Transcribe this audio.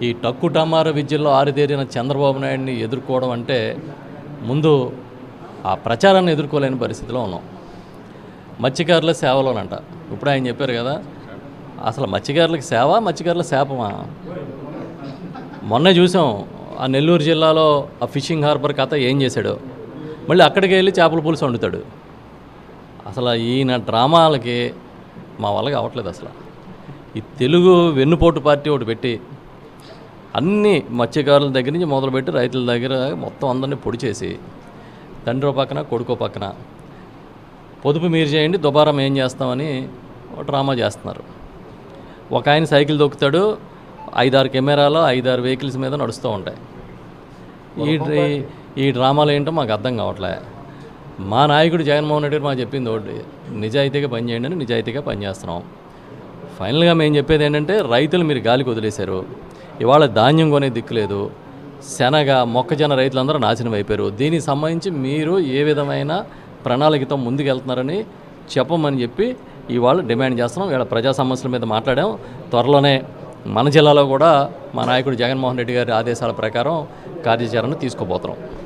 ఈ టక్కు టమార విద్యల్లో ఆరితేరిన చంద్రబాబు నాయుడిని ఎదుర్కోవడం అంటే ముందు ఆ ప్రచారాన్ని ఎదుర్కోలేని పరిస్థితిలో ఉన్నాం. మత్స్యకారుల సేవలోనంట. ఇప్పుడు ఆయన చెప్పారు కదా, అసలు మత్స్యకారులకు సేవ, మత్స్యకారుల శాపమా? మొన్నే చూసాం ఆ నెల్లూరు జిల్లాలో ఆ ఫిషింగ్ హార్బర్ కథ ఏం చేశాడు. మళ్ళీ అక్కడికి వెళ్ళి చేపల పులుసు వండుతాడు. అసలు ఈయన డ్రామాలకి మా వల్ల కావట్లేదు. అసలు ఈ తెలుగు వెన్నుపోటు పార్టీ ఒకటి పెట్టి అన్ని మత్స్యకారుల దగ్గర నుంచి మొదలుపెట్టి రైతుల దగ్గర మొత్తం అందరినీ పొడి చేసి తండ్రి పక్కన కొడుకో పక్కన పొదుపు మీరు చేయండి, దుబారా ఏం చేస్తామని డ్రామా చేస్తున్నారు. ఒక ఆయన సైకిల్ దొక్కుతాడు, 5-6 కెమెరాలు 5-6 వెహికల్స్ మీద నడుస్తూ ఉంటాయి. ఈ డ్రామాలు ఏంటో మాకు అర్థం కావట్లే. మా నాయకుడు జగన్మోహన్ రెడ్డి గారు మాకు చెప్పింది ఒకటి, నిజాయితీగా పనిచేయండి అని నిజాయితీగా పనిచేస్తున్నాం. ఫైనల్గా మేము చెప్పేది ఏంటంటే, రైతులు మీరు గాలికి వదిలేశారు. ఇవాళ ధాన్యం కొనే దిక్కు లేదు. శనగ మొక్కజొన్న రైతులందరూ నాశనం అయిపోయారు. దీనికి సంబంధించి మీరు ఏ విధమైన ప్రణాళికతో ముందుకెళ్తున్నారని చెప్పమని చెప్పి ఇవాళ డిమాండ్ చేస్తున్నాం. ఇవాళ ప్రజా సమస్యల మీద మాట్లాడాం. త్వరలోనే మన జిల్లాలో కూడా మా నాయకుడు జగన్మోహన్ రెడ్డి గారి ఆదేశాల ప్రకారం కార్యాచరణ తీసుకోబోతున్నాం.